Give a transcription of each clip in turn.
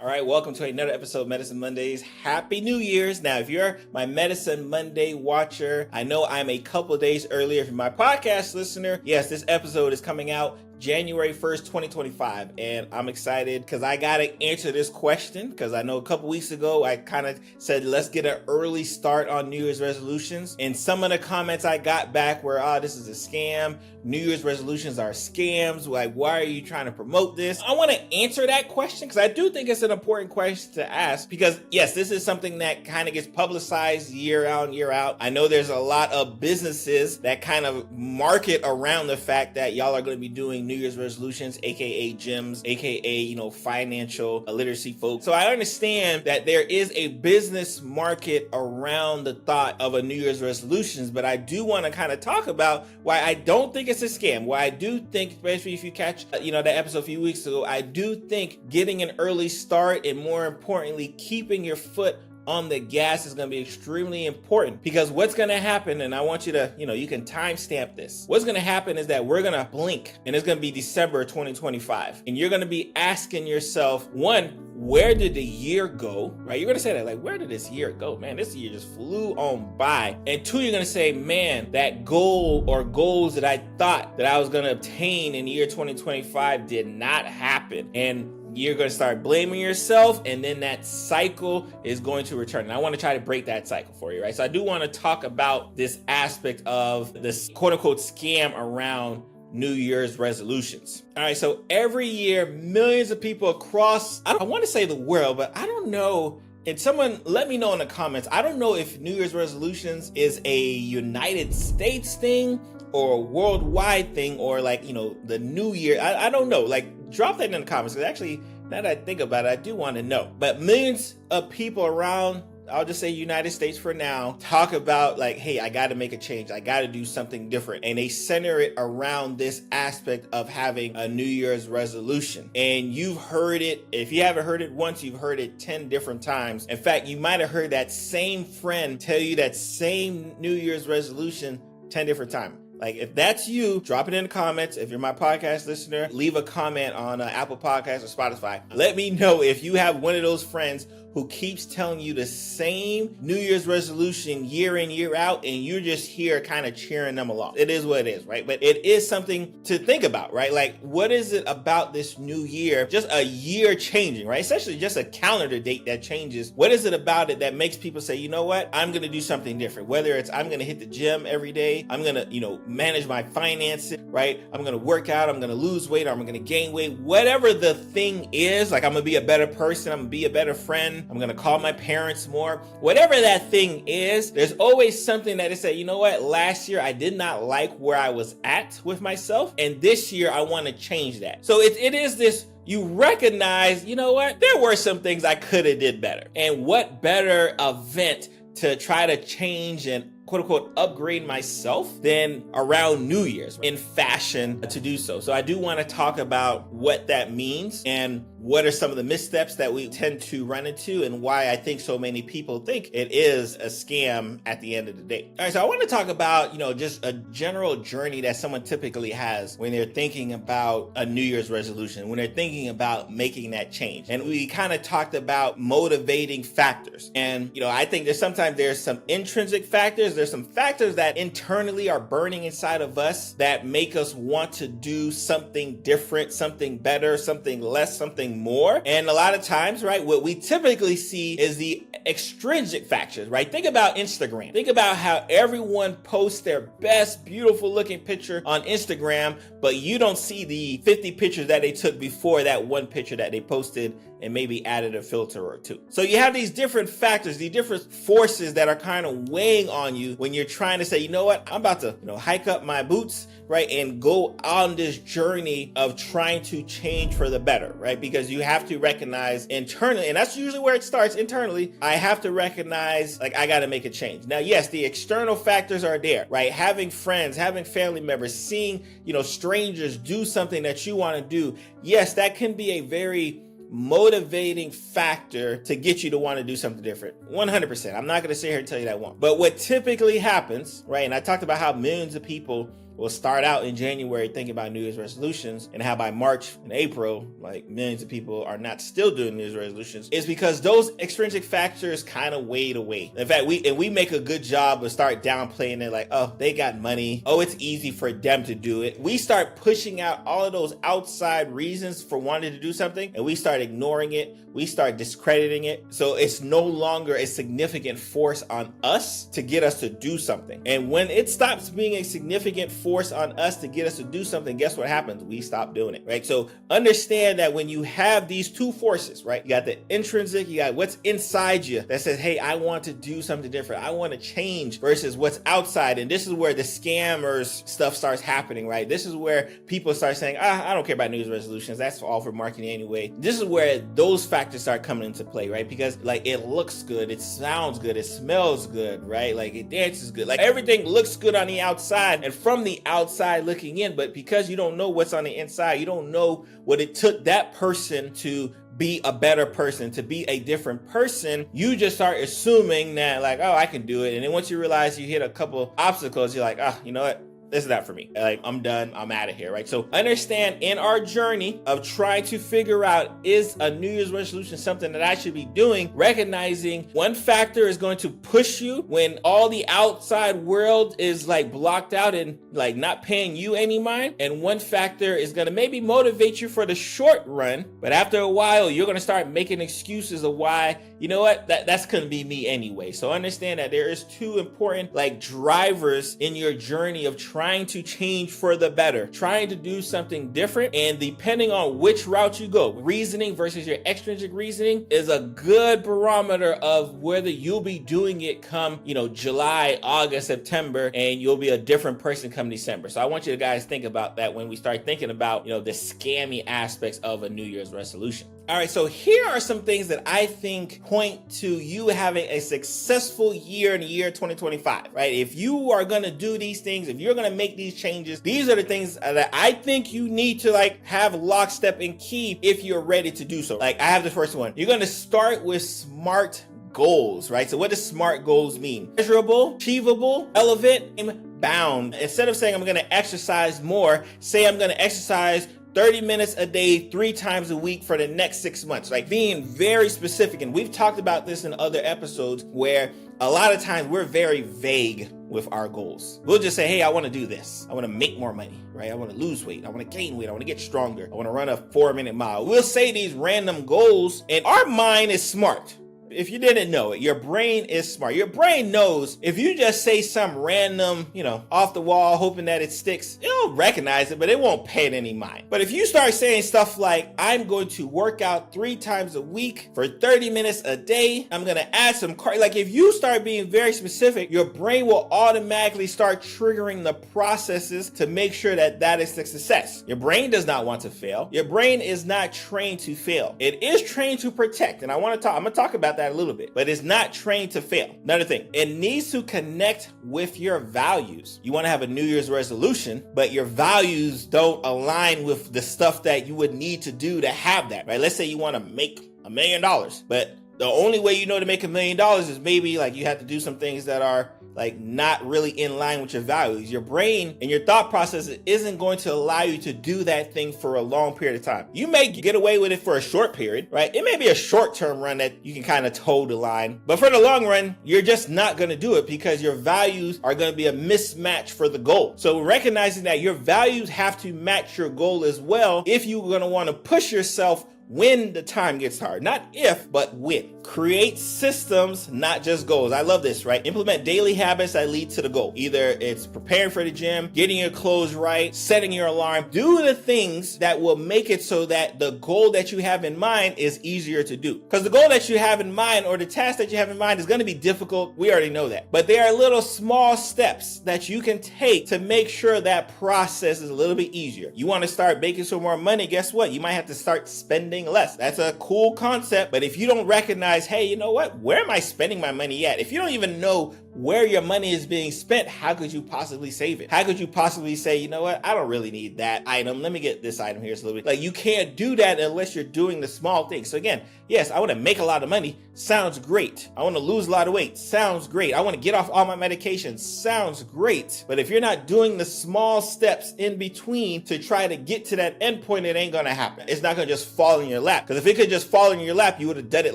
All right, welcome to another episode of Medicine Mondays. Happy New Year's. Now, if you're my Medicine Monday watcher, I know I'm a couple of days earlier. If you're my podcast listener, yes, this episode is coming out January 1st, 2025. And I'm excited because I got to answer this question because I know a couple weeks ago, I kind of said, let's get an early start on New Year's resolutions. And some of the comments I got back were, this is a scam. New Year's resolutions are scams. Like, why are you trying to promote this? I want to answer that question because I do think it's an important question to ask because yes, this is something that kind of gets publicized year out, year out. I know there's a lot of businesses that kind of market around the fact that y'all are going to be doing New Year's resolutions, aka gyms, aka, financial literacy folks. So I understand that there is a business market around the thought of a New Year's resolutions, but I do want to kind of talk about why I don't think it's a scam. Why I do think, especially if you catch, that episode a few weeks ago, I do think getting an early start and more importantly, keeping your foot on the gas is going to be extremely important because what's going to happen, and I want you to, you can timestamp this. What's going to happen is that we're going to blink and it's going to be December 2025. And you're going to be asking yourself, one, where did the year go, right? You're going to say that, like, where did this year go? Man, this year just flew on by. And two, you're going to say, man, that goal or goals that I thought that I was going to obtain in the year 2025 did not happen. And you're going to start blaming yourself, and then that cycle is going to return. And I want to try to break that cycle for you, right? So I do want to talk about this aspect of this quote unquote scam around New Year's resolutions. All right, so every year, millions of people across, I want to say the world, but I don't know. And someone let me know in the comments. I don't know if New Year's resolutions is a United States thing or a worldwide thing or the new year. I don't know. Drop that in the comments because actually, now that I think about it, I do want to know. But millions of people around, I'll just say United States for now, talk about hey, I got to make a change. I got to do something different. And they center it around this aspect of having a New Year's resolution. And you've heard it. If you haven't heard it once, you've heard it 10 different times. In fact, you might have heard that same friend tell you that same New Year's resolution 10 different times. If that's you, drop it in the comments. If you're my podcast listener, leave a comment on Apple Podcasts or Spotify. Let me know if you have one of those friends who keeps telling you the same New Year's resolution year in, year out, and you're just here kind of cheering them along. It is what it is, right? But it is something to think about, right? What is it about this new year? Just a year changing, right? Essentially just a calendar date that changes. What is it about it that makes people say, you know what? I'm going to do something different. Whether it's I'm going to hit the gym every day, I'm going to, manage my finances, right? I'm going to work out, I'm going to lose weight, or I'm going to gain weight. Whatever the thing is, I'm going to be a better person, I'm going to be a better friend, I'm going to call my parents more. Whatever that thing is, there's always something that is say, you know what? Last year, I did not like where I was at with myself. And this year, I want to change that. So it is this, you recognize, you know what? There were some things I could have did better. And what better event to try to change and quote unquote upgrade myself than around New Year's in fashion to do so. So I do want to talk about what that means and what are some of the missteps that we tend to run into and why I think so many people think it is a scam at the end of the day. All right, so I want to talk about, just a general journey that someone typically has when they're thinking about a New Year's resolution, when they're thinking about making that change. And we kind of talked about motivating factors. And, I think sometimes there's some intrinsic factors. There's some factors that internally are burning inside of us that make us want to do something different, something better, something less, something more. And a lot of times, right, what we typically see is the extrinsic factors, right? Think about Instagram. Think about how everyone posts their best, beautiful looking picture on Instagram, but you don't see the 50 pictures that they took before that one picture that they posted and maybe added a filter or two. So you have these different factors, these different forces that are kind of weighing on you when you're trying to say, you know what, I'm about to, hike up my boots, right, and go on this journey of trying to change for the better, right? Because you have to recognize internally, and that's usually where it starts internally. I have to recognize, I got to make a change. Now, yes, the external factors are there, right? Having friends, having family members, seeing, strangers do something that you want to do. Yes, that can be a very motivating factor to get you to want to do something different. 100%. I'm not going to sit here and tell you that won't. But what typically happens, right? And I talked about how millions of people will start out in January thinking about New Year's resolutions, and how by March and April, like millions of people are not still doing New Year's resolutions, is because those extrinsic factors kind of wade away. In fact, we make a good job of start downplaying it, like, oh, they got money. Oh, it's easy for them to do it. We start pushing out all of those outside reasons for wanting to do something, and we start ignoring it. We start discrediting it. So it's no longer a significant force on us to get us to do something. And when it stops being a significant force on us to get us to do something, guess what happens? We stop doing it, right? So understand that when you have these two forces, right? You got the intrinsic, you got what's inside you that says, hey, I want to do something different. I want to change, versus what's outside. And this is where the scammers stuff starts happening, right? This is where people start saying, I don't care about New Year's resolutions. That's all for marketing anyway. This is where those factors start coming into play, right? Because like it looks good, it sounds good, it smells good, right? Like it dances good. Like everything looks good on the outside and from the outside looking in, but because you don't know what's on the inside, you don't know what it took that person to be a better person, to be a different person, you just start assuming that like, oh, I can do it. And then once you realize you hit a couple obstacles, you're like, you know what? This is not for me. Like, I'm done. I'm out of here, right? So understand, in our journey of trying to figure out, is a New Year's resolution something that I should be doing? Recognizing one factor is going to push you when all the outside world is like blocked out and like not paying you any mind. And one factor is going to maybe motivate you for the short run. But after a while, you're going to start making excuses of why, you know what, that's going to be me anyway. So understand that there is two important like drivers in your journey of trying to change for the better, trying to do something different. And depending on which route you go, reasoning versus your extrinsic reasoning is a good barometer of whether you'll be doing it come, July, August, September, and you'll be a different person come December. So I want you guys to think about that when we start thinking about, the scammy aspects of a New Year's resolution. All right, so here are some things that I think point to you having a successful year in the year 2025, right? If you are going to do these things, if you're going to make these changes, these are the things that I think you need to like have lockstep and key if you're ready to do so. Like I have the first one. You're going to start with SMART goals, right? So what does SMART goals mean? Measurable, achievable, relevant, and bound. Instead of saying I'm going to exercise more, say I'm going to exercise 30 minutes a day, 3 times a week for the next 6 months, like being very specific. And we've talked about this in other episodes where a lot of times we're very vague with our goals. We'll just say, hey, I want to do this. I want to make more money, right? I want to lose weight. I want to gain weight. I want to get stronger. I want to run a 4-minute mile. We'll say these random goals and our mind is smart. If you didn't know it, your brain is smart. Your brain knows if you just say some random, off the wall, hoping that it sticks, it'll recognize it, but it won't pay it any mind. But if you start saying stuff like, I'm going to work out 3 times a week for 30 minutes a day, I'm going to add some cardio. Like if you start being very specific, your brain will automatically start triggering the processes to make sure that that is a success. Your brain does not want to fail. Your brain is not trained to fail. It is trained to protect. And I'm going to talk about that a little bit, but it's not trained to fail. Another thing, it needs to connect with your values. You want to have a New Year's resolution, but your values don't align with the stuff that you would need to do to have that, right? Let's say you want to make $1 million, but the only way to make $1 million is maybe like you have to do some things that are like not really in line with your values. Your brain and your thought process isn't going to allow you to do that thing for a long period of time. You may get away with it for a short period, right? It may be a short-term run that you can kind of toe the line, but for the long run, you're just not going to do it because your values are going to be a mismatch for the goal. So recognizing that your values have to match your goal as well if you're going to want to push yourself when the time gets hard. Not if, but when. Create systems, not just goals. I love this, right? Implement daily habits that lead to the goal. Either it's preparing for the gym, getting your clothes right, setting your alarm. Do the things that will make it so that the goal that you have in mind is easier to do. Because the goal that you have in mind or the task that you have in mind is going to be difficult. We already know that. But there are little small steps that you can take to make sure that process is a little bit easier. You want to start making some more money, guess what? You might have to start spending less. That's a cool concept, but if you don't recognize, hey, you know what? Where am I spending my money at? If you don't even know where your money is being spent, how could you possibly save it? How could you possibly say, you know what, I don't really need that item. Let me get this item here. So a little bit. Like, you can't do that unless you're doing the small things. So again, yes, I want to make a lot of money. Sounds great. I want to lose a lot of weight. Sounds great. I want to get off all my medications. Sounds great. But if you're not doing the small steps in between to try to get to that end point, it ain't going to happen. It's not going to just fall in your lap. Because if it could just fall in your lap, you would have done it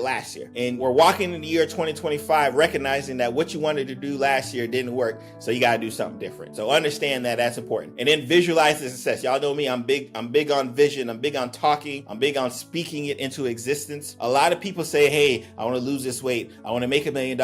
last year. And we're walking in the year 2025, recognizing that what you wanted to do last year didn't work. So you got to do something different. So understand that that's important. And then visualize the success. Y'all know me. I'm big on vision. I'm big on talking. I'm big on speaking it into existence. A lot of people say, hey, I want to lose this weight. I want to make $1 million,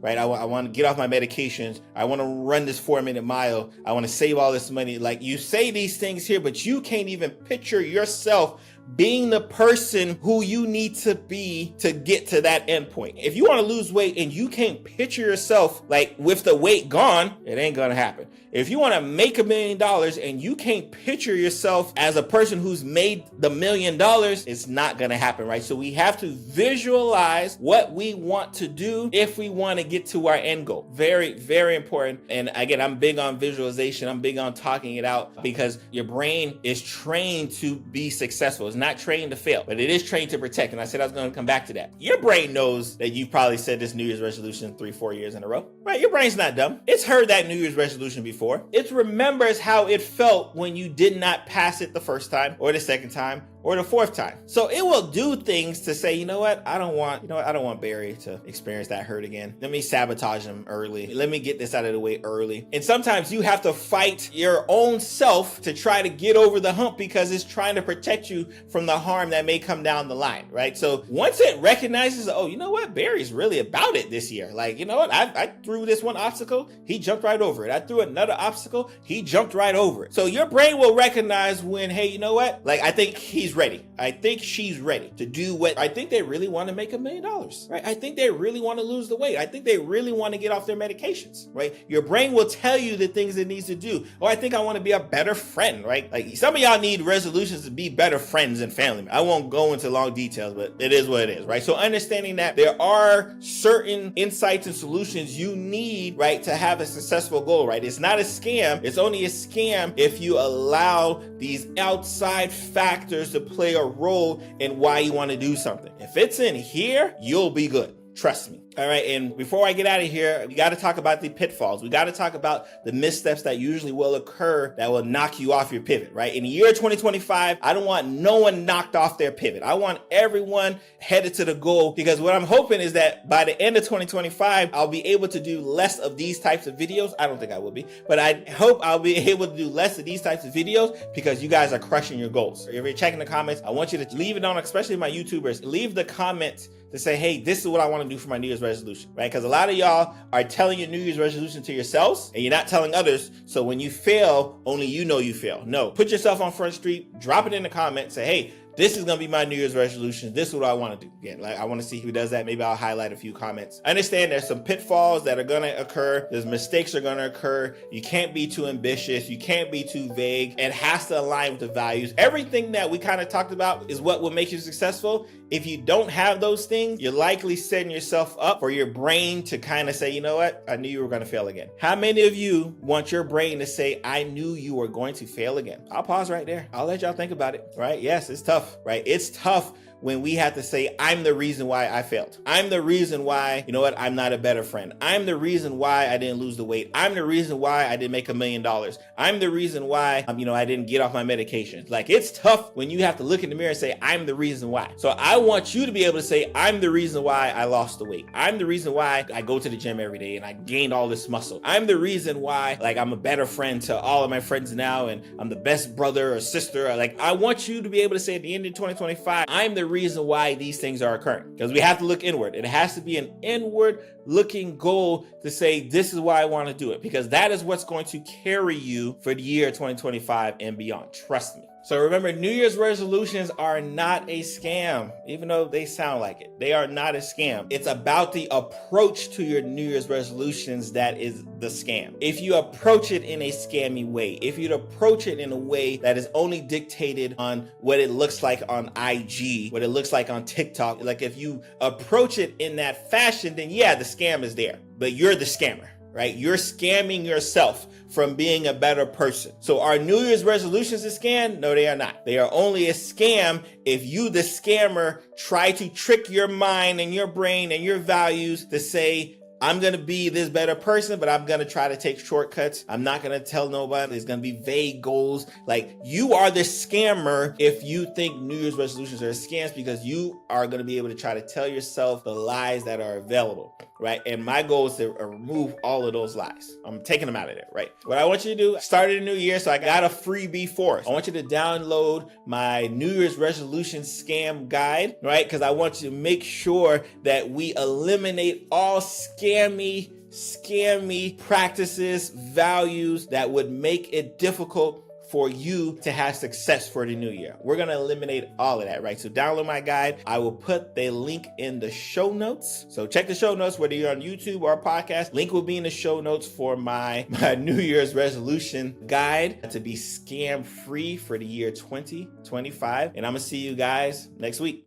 right? I want to get off my medications. I want to run this 4-minute mile. I want to save all this money. Like, you say these things here, but you can't even picture yourself being the person who you need to be to get to that end point. If you want to lose weight and you can't picture yourself like with the weight gone, it ain't gonna happen. If you want to make $1 million and you can't picture yourself as a person who's made the $1 million, it's not gonna happen, right? So we have to visualize what we want to do if we want to get to our end goal. Very, very important. And again, I'm big on visualization. I'm big on talking it out because your brain is trained to be successful. It's not trained to fail, but it is trained to protect. And I said I was going to come back to that. Your brain knows that you probably said this New Year's resolution 3-4 years in a row, right? Your brain's not dumb. It's heard that New Year's resolution before. It remembers how it felt when you did not pass it the first time or the second time or the fourth time. So it will do things to say, you know what? I don't want Barry to experience that hurt again. Let me sabotage him early. Let me get this out of the way early. And sometimes you have to fight your own self to try to get over the hump because it's trying to protect you from the harm that may come down the line, right? So once it recognizes, oh, you know what? Barry's really about it this year. Like, you know what? I threw this one obstacle. He jumped right over it. I threw another obstacle. He jumped right over it. So your brain will recognize when, hey, you know what? Like, I think he's ready. I think she's ready to do what I think they really want to make $1 million, right? I think they really want to lose the weight. I think they really want to get off their medications, right? Your brain will tell you the things it needs to do. Oh, I think I want to be a better friend, right? Like, some of y'all need resolutions to be better friends and family. I won't go into long details, but it is what it is, right? So understanding that there are certain insights and solutions you need, right, to have a successful goal, right? It's not a scam. It's only a scam if you allow these outside factors to play a role in why you want to do something. If it's in here, you'll be good. Trust me. All right. And before I get out of here, we got to talk about the pitfalls. We got to talk about the missteps that usually will occur that will knock you off your pivot, right? In the year 2025, I don't want no one knocked off their pivot. I want everyone headed to the goal because what I'm hoping is that by the end of 2025, I'll be able to do less of these types of videos. I don't think I will be, but I hope I'll be able to do less of these types of videos because you guys are crushing your goals. If you're checking the comments, I want you to leave it on, especially my YouTubers, leave the comments to say, hey, this is what I want to do for my New Year's resolution, right? Because a lot of y'all are telling your New Year's resolution to yourselves and you're not telling others. So when you fail, only you know you fail. No, put yourself on Front Street, drop it in the comments, say, hey, this is going to be my New Year's resolution. This is what I want to do. Again, like, I want to see who does that. Maybe I'll highlight a few comments. I understand there's some pitfalls that are going to occur. There's mistakes are going to occur. You can't be too ambitious. You can't be too vague. It has to align with the values. Everything that we kind of talked about is what will make you successful. If you don't have those things, you're likely setting yourself up for your brain to kind of say, you know what? I knew you were going to fail again. How many of you want your brain to say, I knew you were going to fail again? I'll pause right there. I'll let y'all think about it, right? Yes, it's tough, right? It's tough when we have to say, I'm the reason why I failed. I'm the reason why, you know what, I'm not a better friend. I'm the reason why I didn't lose the weight. I'm the reason why I didn't make $1 million. I'm the reason why, I didn't get off my medication. Like, it's tough when you have to look in the mirror and say, I'm the reason why. So I want you to be able to say, I'm the reason why I lost the weight. I'm the reason why I go to the gym every day and I gained all this muscle. I'm the reason why, like, I'm a better friend to all of my friends now and I'm the best brother or sister. Like, I want you to be able to say at the end of 2025, I'm the reason why these things are occurring, because we have to look inward. It has to be an inward looking goal to say, this is why I want to do it, because that is what's going to carry you for the year 2025 and beyond. Trust me. So remember, New Year's resolutions are not a scam, even though they sound like it. They are not a scam. It's about the approach to your New Year's resolutions that is the scam. If you approach it in a scammy way, if you approach it in a way that is only dictated on what it looks like on IG, what it looks like on TikTok, like if you approach it in that fashion, then yeah, the scam is there, but you're the scammer. Right? You're scamming yourself from being a better person. So are New Year's resolutions a scam? No, they are not. They are only a scam if you, the scammer, try to trick your mind and your brain and your values to say, I'm going to be this better person, but I'm going to try to take shortcuts. I'm not going to tell nobody. There's going to be vague goals. Like, you are the scammer if you think New Year's resolutions are scams, because you are going to be able to try to tell yourself the lies that are available, right? And my goal is to remove all of those lies. I'm taking them out of there, right? What I want you to do, started a new year, so I got a freebie for us. I want you to download my New Year's resolution scam guide, right? Because I want you to make sure that we eliminate all scammy practices, values that would make it difficult for you to have success for the new year. We're going to eliminate all of that, right? So download my guide. I will put the link in the show notes. So check the show notes, whether you're on YouTube or podcast. Link will be in the show notes for my New Year's resolution guide to be scam free for the year 2025. And I'm going to see you guys next week.